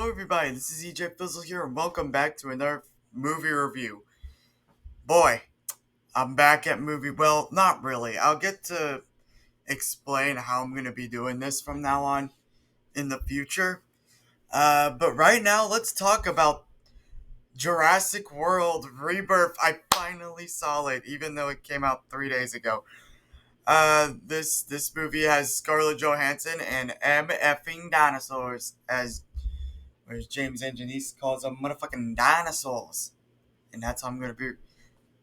Hello, everybody. This is EJ Fizzle here, and welcome back to another movie review. Boy, I'm back at movie. Well, not really. I'll get to explain how I'm going to be doing this from now on in the future. But right now, let's talk about Jurassic World Rebirth. I finally saw it, even though it came out 3 days ago. This movie has Scarlett Johansson and M effing dinosaurs as whereas James Anjanese calls them motherfucking dinosaurs. And that's how I'm gonna be.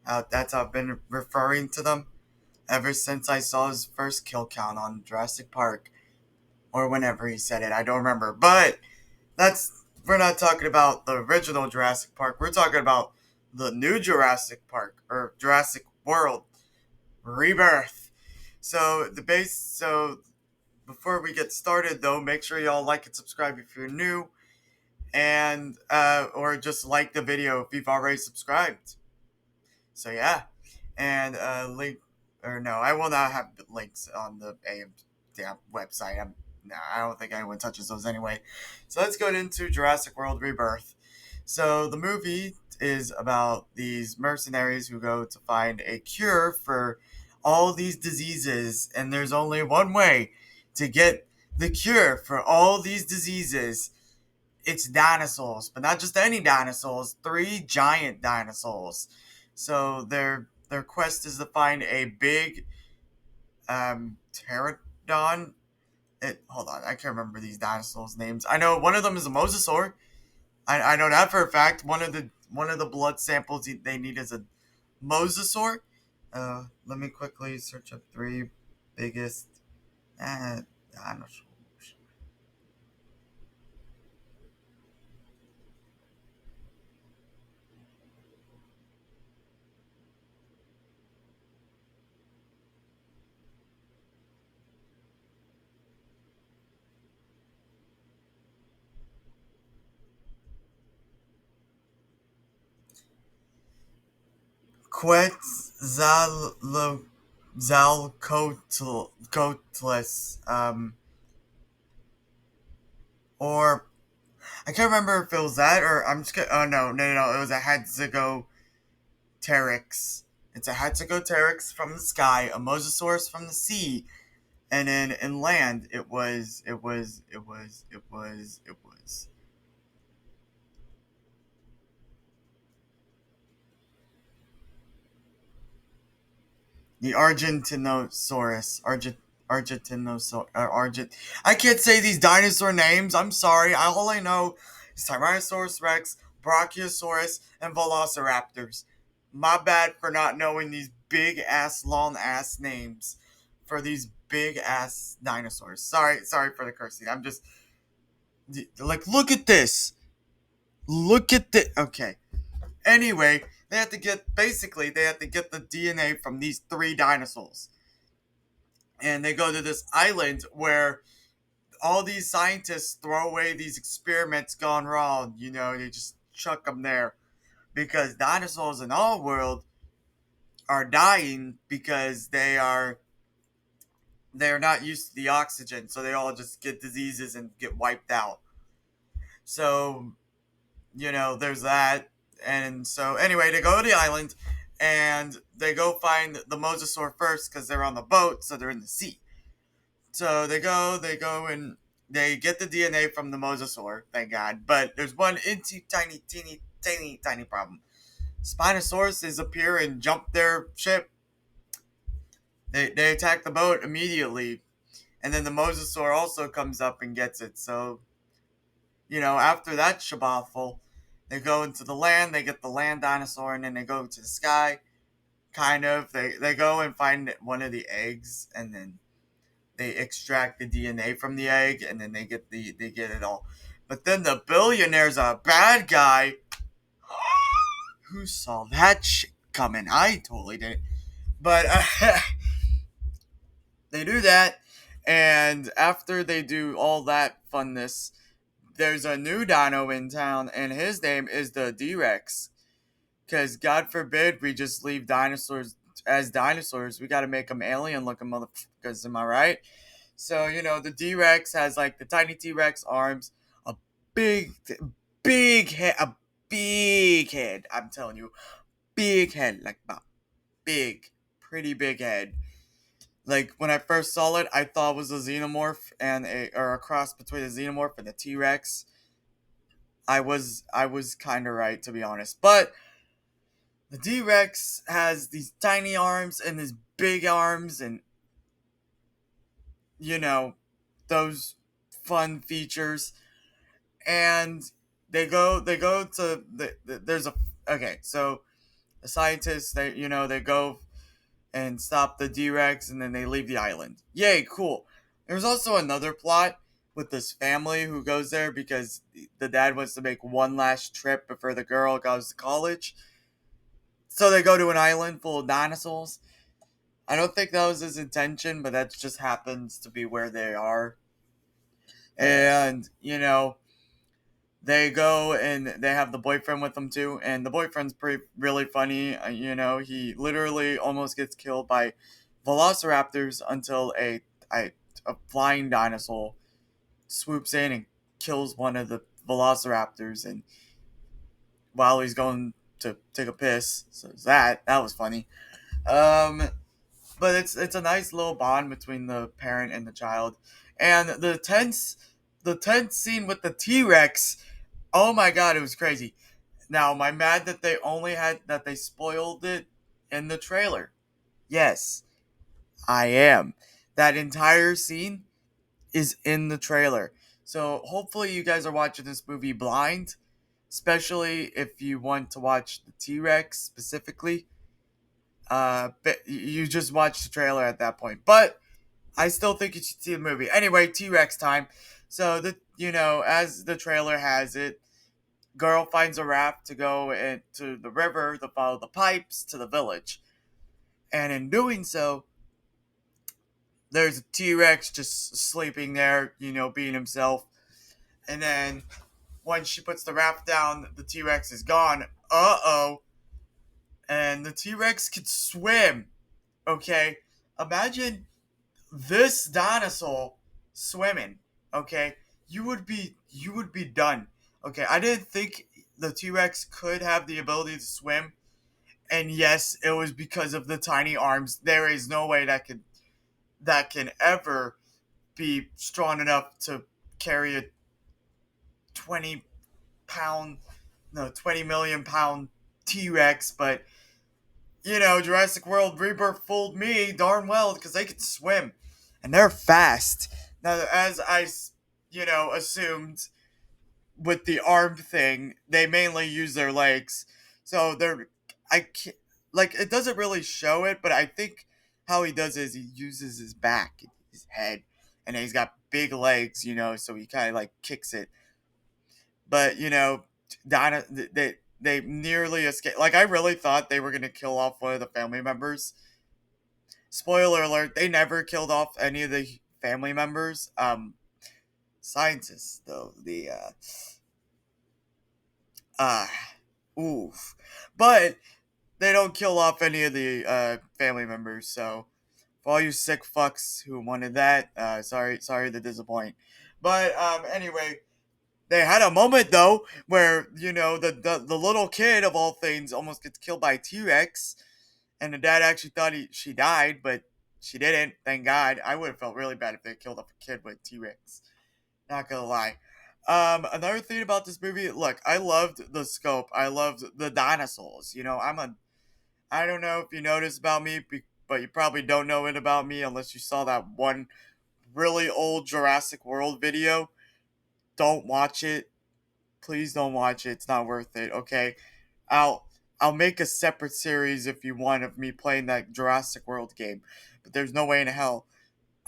That's how I've been referring to them ever since I saw his first kill count on Jurassic Park, or whenever he said it. I don't remember. But we're not talking about the original Jurassic Park. We're talking about the new Jurassic Park or Jurassic World Rebirth. So before we get started, though, make sure y'all like and subscribe if you're new, and or just like the video if you've already subscribed. So yeah, and link or no, I will not have links on the AM damn website. I don't think anyone touches those anyway. So let's go into Jurassic World Rebirth. So the movie is about these mercenaries who go to find a cure for all these diseases, and there's only one way to get the cure for all these diseases. It's dinosaurs, but not just any dinosaurs, three giant dinosaurs. So their quest is to find a big pterodon. Hold on, I can't remember these dinosaurs' names. I know one of them is a mosasaur. I know that for a fact. One of the blood samples they need is a mosasaur. Let me quickly search up three biggest dinosaurs. Quetzalcoatlus, or I can't remember if it was that or I'm just oh no, it was a Hadzigopteryx. It's a Hadzigopteryx from the sky, a Mosasaurus from the sea, and then in land it was the I can't say these dinosaur names. I'm sorry. All I know is Tyrannosaurus Rex, Brachiosaurus, and Velociraptors. My bad for not knowing these big ass, long ass names for these big ass dinosaurs. Sorry for the cursing. I'm just like, look at this. Look at this. Okay. Anyway, they have to get the DNA from these three dinosaurs, and they go to this island where all these scientists throw away these experiments gone wrong. They just chuck them there because dinosaurs in our world are dying because they're not used to the oxygen, so they all just get diseases and get wiped out. So there's that. And so anyway, they go to the island and they go find the mosasaur first because they're on the boat, so they're in the sea. So they go, and they get the DNA from the mosasaur, thank God. But there's one itty tiny, teeny, tiny, tiny problem. Spinosaurus appear and jump their ship. They attack the boat immediately, and then the mosasaur also comes up and gets it. So, after that shabathal, they go into the land, they get the land dinosaur, and then they go to the sky. Kind of. They go and find one of the eggs, and then they extract the DNA from the egg, and then they get it all. But then the billionaire's a bad guy. Who saw that shit coming? I totally didn't. But they do that, and after they do all that funness, there's a new dino in town, and his name is the D-Rex. Because God forbid we just leave dinosaurs as dinosaurs. We got to make them alien looking motherfuckers, am I right? So, the D-Rex has like the tiny T-Rex arms, a big, big head, a big head. I'm telling you, big head, like a big, pretty big head. Like when I first saw it, I thought it was a xenomorph and a cross between a xenomorph and a T Rex. I was kind of right, to be honest, but the T Rex has these tiny arms and these big arms, and you know those fun features. And they go to there's a okay, so the scientists, they go and stop the D-Rex, and then they leave the island. Yay, cool. There's also another plot with this family who goes there because the dad wants to make one last trip before the girl goes to college. So they go to an island full of dinosaurs. I don't think that was his intention, but that just happens to be where they are. And, they go and they have the boyfriend with them too, and the boyfriend's pretty really funny. He literally almost gets killed by velociraptors until a flying dinosaur swoops in and kills one of the velociraptors, and while he's going to take a piss. So that was funny. um but it's a nice little bond between the parent and the child. And the tense scene with the T-Rex, oh my god, it was crazy. Now, am I mad that they spoiled it in the trailer? Yes, I am. That entire scene is in the trailer. So hopefully you guys are watching this movie blind, especially if you want to watch the T-Rex specifically. But you just watch the trailer at that point. But I still think you should see the movie. Anyway, T-Rex time. So as the trailer has it, girl finds a raft to go into the river to follow the pipes to the village. And in doing so, there's a T-Rex just sleeping there, being himself. And then when she puts the raft down, the T-Rex is gone. Uh-oh. And the T-Rex could swim. Okay? Imagine this dinosaur swimming. Okay? You would be done. Okay, I didn't think the T-Rex could have the ability to swim. And yes, it was because of the tiny arms. There is no way that can ever be strong enough to carry a 20 pound, no, 20 million pound T-Rex. But Jurassic World Rebirth fooled me darn well because they can swim and they're fast. Now, as I assumed with the arm thing, they mainly use their legs. So I can't, like, it doesn't really show it, but I think how he does is he uses his back, his head, and he's got big legs, so he kind of like kicks it. But they nearly escaped. Like, I really thought they were gonna kill off one of the family members. Spoiler alert: they never killed off any of the family members. Scientists though, the uh oof, but they don't kill off any of the family members. So for all you sick fucks who wanted that, sorry to disappoint. But anyway, they had a moment though where the little kid of all things almost gets killed by a T-Rex, and the dad actually thought she died, but she didn't. Thank God. I would have felt really bad if they killed off a kid with T-Rex. Not gonna lie. Another thing about this movie, look, I loved the scope. I loved the dinosaurs. I don't know if you noticed about me, but you probably don't know it about me unless you saw that one really old Jurassic World video. Don't watch it. Please don't watch it. It's not worth it. Okay, I'll I'll make a separate series if you want of me playing that Jurassic World game, but there's no way in hell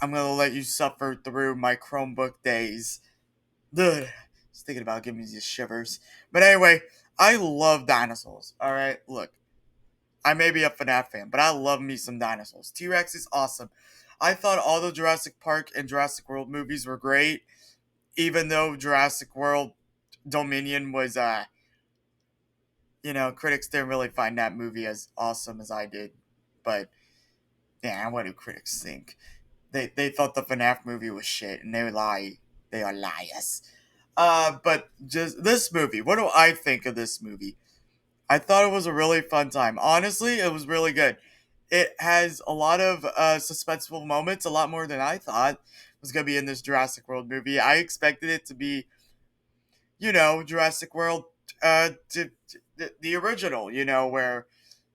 I'm gonna let you suffer through my Chromebook days. Ugh. Just thinking about giving me these shivers. But anyway, I love dinosaurs. All right, look, I may be a FNAF fan, but I love me some dinosaurs. T-Rex is awesome. I thought all the Jurassic Park and Jurassic World movies were great, even though Jurassic World Dominion was, critics didn't really find that movie as awesome as I did. But, yeah, what do critics think? They thought the FNAF movie was shit, and they lie. They are liars. But just this movie. What do I think of this movie? I thought it was a really fun time. Honestly, it was really good. It has a lot of suspenseful moments, a lot more than I thought was going to be in this Jurassic World movie. I expected it to be, Jurassic World, the original, where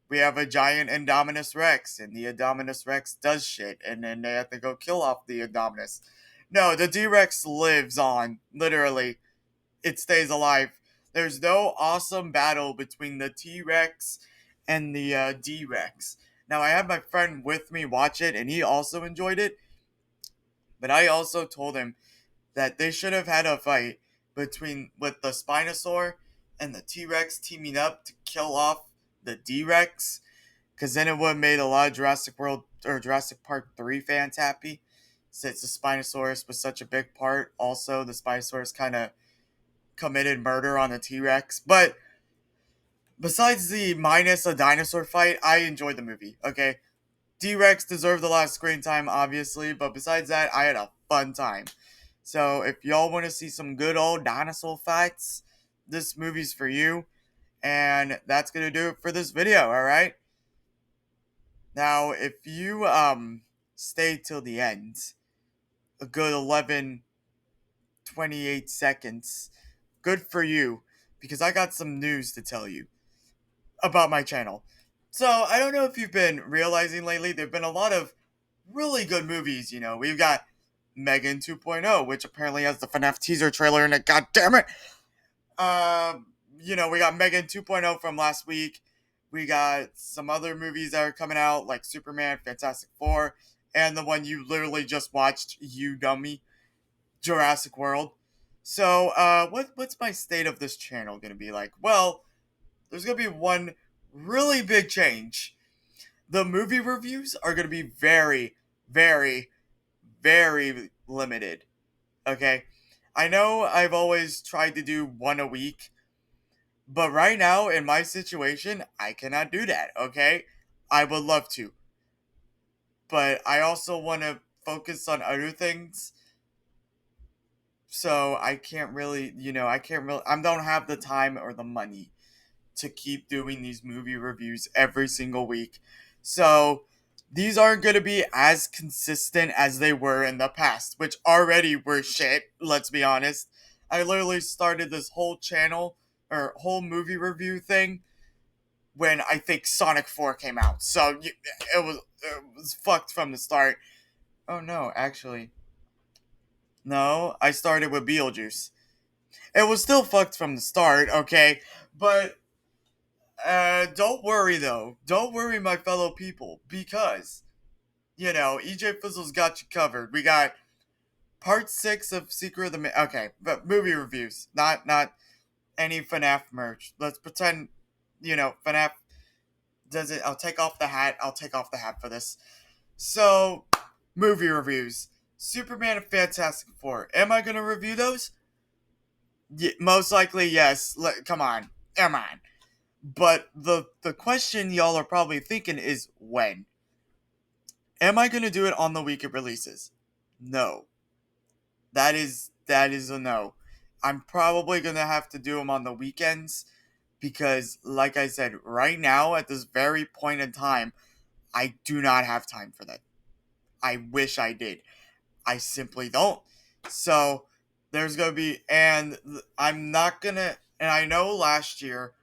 we have a giant Indominus Rex, and the Indominus Rex does shit, and then they have to go kill off the Indominus. No, the D Rex lives on, literally. It stays alive. There's no awesome battle between the T Rex and the D Rex. Now, I had my friend with me watch it, and he also enjoyed it, but I also told him that they should have had a fight with the Spinosaur and the T Rex teaming up to kill off the D Rex, because then it would have made a lot of Jurassic World or Jurassic Park 3 fans happy, since the Spinosaurus was such a big part. Also, the Spinosaurus kind of committed murder on the T Rex. But besides the minus a dinosaur fight, I enjoyed the movie. Okay, T Rex deserved a lot of screen time, obviously, but besides that, I had a fun time. So if y'all want to see some good old dinosaur fights, this movie's for you. And that's gonna do it for this video. All right. Now, if you stay till the end, a good 11:28 seconds, good for you, because I got some news to tell you about my channel. So, I don't know if you've been realizing lately, there have been a lot of really good movies, We've got Megan 2.0, which apparently has the FNAF teaser trailer in it, god damn it! We got Megan 2.0 from last week. We got some other movies that are coming out, like Superman, Fantastic Four, and the one you literally just watched, you dummy, Jurassic World. So, what's my state of this channel gonna be like? Well, there's gonna be one really big change. The movie reviews are gonna be very, very, very limited. Okay? I know I've always tried to do one a week, but right now, in my situation, I cannot do that, okay? I would love to. But I also want to focus on other things. So I can't really, I don't have the time or the money to keep doing these movie reviews every single week. So these aren't going to be as consistent as they were in the past, which already were shit, let's be honest. I literally started this whole channel or whole movie review thing when I think Sonic 4 came out. So it was fucked from the start. Oh no, actually. No, I started with Beetlejuice. It was still fucked from the start, okay? But don't worry though. Don't worry, my fellow people, because EJ Fizzle's got you covered. We got part 6 of Secret of the okay, but movie reviews, not any FNAF merch. Let's pretend, FNAF does it. I'll take off the hat. I'll take off the hat for this. So, movie reviews. Superman and Fantastic Four. Am I gonna review those? Most likely, yes. Come on, come on. But the question y'all are probably thinking is when. Am I gonna do it on the week it releases? No. That is a no. I'm probably gonna have to do them on the weekends because, like I said, right now at this very point in time, I do not have time for that. I wish I did. I simply don't. So there's gonna be, and I'm not gonna. And I know last year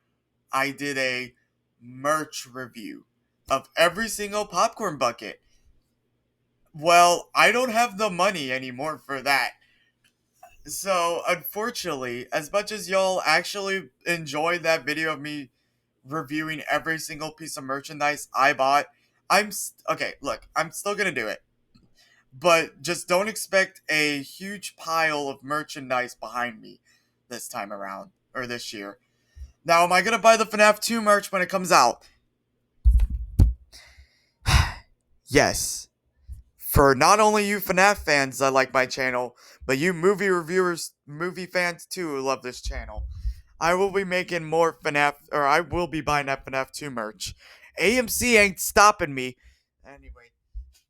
I did a merch review of every single popcorn bucket. Well, I don't have the money anymore for that. So, unfortunately, as much as y'all actually enjoyed that video of me reviewing every single piece of merchandise I bought, okay, look, I'm still gonna do it. But just don't expect a huge pile of merchandise behind me this time around, or this year. Now, am I gonna buy the FNAF 2 merch when it comes out? Yes. For not only you FNAF fans that like my channel, but you movie reviewers, movie fans too who love this channel. I will be making more FNAF, or I will be buying that FNAF 2 merch. AMC ain't stopping me. Anyway,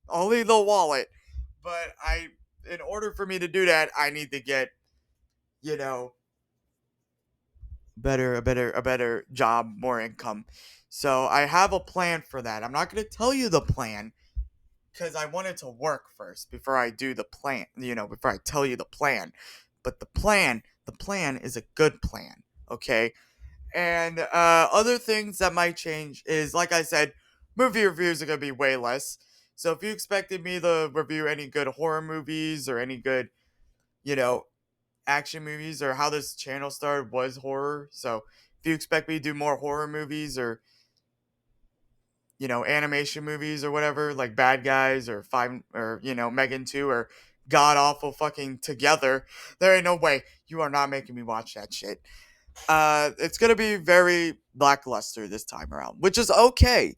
only the wallet. But in order for me to do that, I need to get, you know, a better job, more income. So I have a plan for that. I'm not gonna tell you the plan because I want it to work first before I do the plan. Before I tell you the plan. But the plan is a good plan. Okay. And other things that might change is, like I said, movie reviews are gonna be way less. So if you expected me to review any good horror movies or any good, you know, action movies, or how this channel started was horror. So if you expect me to do more horror movies or, animation movies or whatever, like Bad Guys or Five or, Megan 2 or God Awful fucking Together, there ain't no way you are not making me watch that shit. It's gonna be very lackluster this time around, which is okay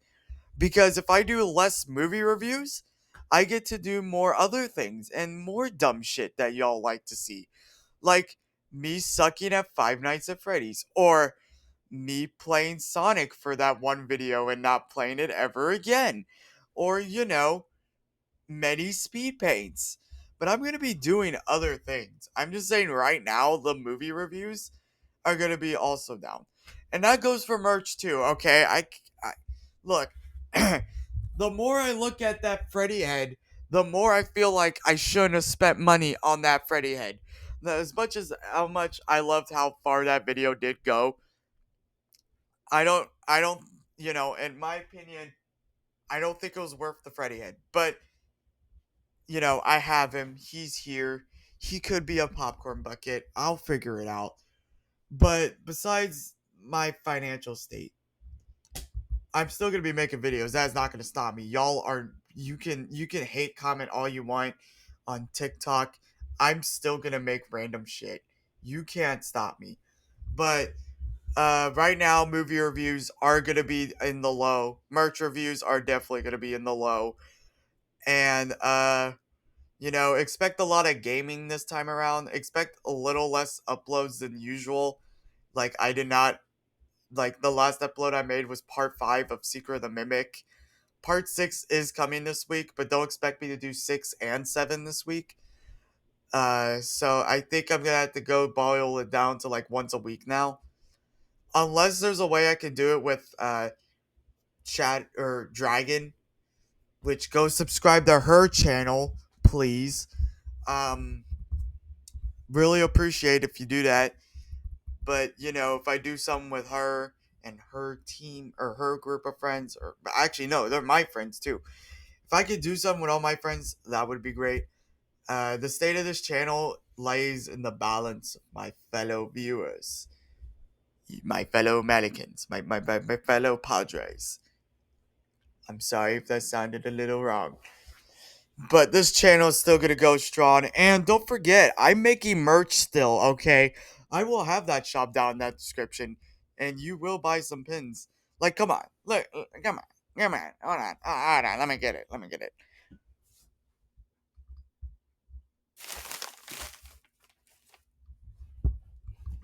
because if I do less movie reviews, I get to do more other things and more dumb shit that y'all like to see, like me sucking at Five Nights at Freddy's, or me playing Sonic for that one video and not playing it ever again, or many speed paints. But I'm gonna be doing other things. I'm just saying right now, the movie reviews are gonna be also down, and that goes for merch too. Okay, I look. The more I look at that Freddy head, the more I feel like I shouldn't have spent money on that Freddy head. As much as how much I loved how far that video did go, I don't, in my opinion, I don't think it was worth the Freddy head. But I have him. He's here. He could be a popcorn bucket. I'll figure it out. But besides my financial state, I'm still gonna be making videos. That's not gonna stop me. Y'all are you can hate comment all you want on TikTok. I'm still gonna make random shit. You can't stop me. But right now movie reviews are gonna be in the low. Merch reviews are definitely gonna be in the low. And expect a lot of gaming this time around. Expect a little less uploads than usual. Like I did not like the last upload I made was part 5 of Secret of the Mimic. Part 6 is coming this week, but don't expect me to do 6 and 7 this week. So I think I'm gonna have to go boil it down to like once a week now. Unless there's a way I can do it with Chat or Dragon, which go subscribe to her channel, please. Um Really appreciate if you do that. But if I do something with her and her team or her group of friends, or actually no, they're my friends too. If I could do something with all my friends, that would be great. The state of this channel lies in the balance of my fellow viewers, my fellow Americans, my fellow Padres. I'm sorry if that sounded a little wrong. But this channel is still gonna go strong. And don't forget, I'm making merch still, okay? I will have that shop down in that description. And you will buy some pins. Like, come on. Look, come on. Come on. Hold on. Let me get it.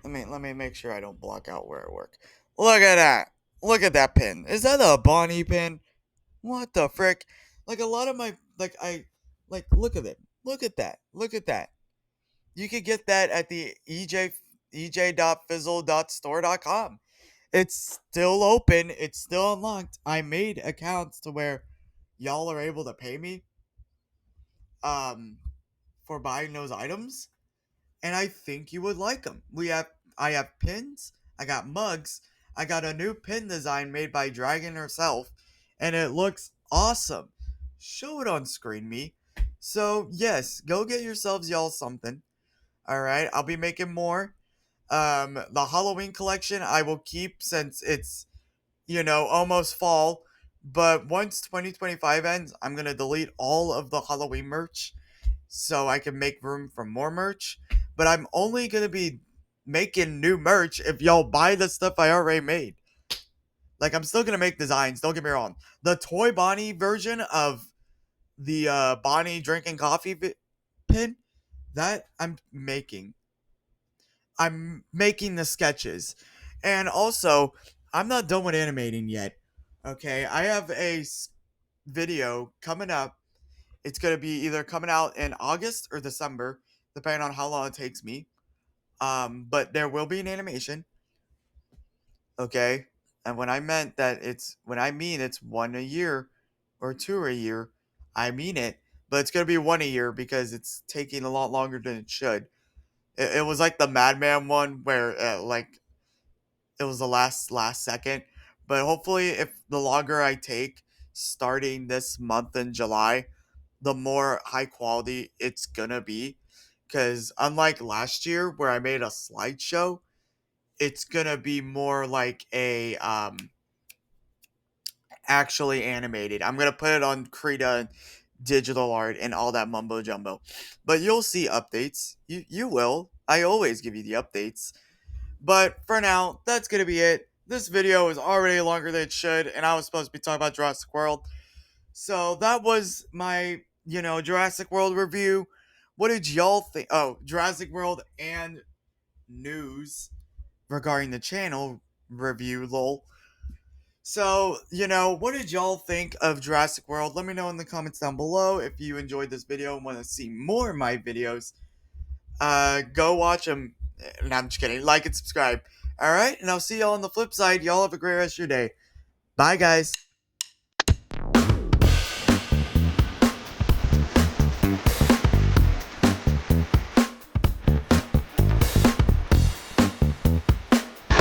Let me make sure I don't block out where I work. Look at that. Look at that pin. Is that a Bonnie pin? What the frick? Like a lot of my look at it. Look at that. Look at that. You could get that at the ej.fizzle.store.com. It's still open. It's still unlocked. I made accounts to where y'all are able to pay me um for buying those items, and I think you would like them. I have pins, I got mugs, I got a new pin design made by Dragon herself, and it looks awesome. Show it on screen, me. So yes, go get yourselves y'all something. All right, I'll be making more. The Halloween collection I will keep since it's almost fall. But once 2025 ends, I'm gonna delete all of the Halloween merch so I can make room for more merch. But I'm only gonna be making new merch if y'all buy the stuff I already made. Like I'm still gonna make designs. Don't get me wrong. The Toy Bonnie version of the Bonnie drinking coffee pin that I'm making the sketches. And also, I'm not done with animating yet. Okay, I have a video coming up. It's going to be either coming out in August or December, depending on how long it takes me. But there will be an animation, okay? And when I mean it's one a year or two a year, I mean it. But it's gonna be one a year because it's taking a lot longer than it should. It was like the Madman one where like it was the last second. But hopefully, if the longer I take, starting this month in July, the more high quality it's gonna be. Because unlike last year where I made a slideshow, it's gonna be more like a actually animated. I'm gonna put it on Krita and digital art and all that mumbo jumbo. But you'll see updates. You will. I always give you the updates. But for now, that's gonna be it. This video is already longer than it should, and I was supposed to be talking about Jurassic World. So that was my, Jurassic World review. What did y'all think? Oh, Jurassic World and news regarding the channel review, lol. So, what did y'all think of Jurassic World? Let me know in the comments down below if you enjoyed this video and want to see more of my videos. Go watch them. No, I'm just kidding. Like and subscribe. Alright, and I'll see y'all on the flip side. Y'all have a great rest of your day. Bye, guys.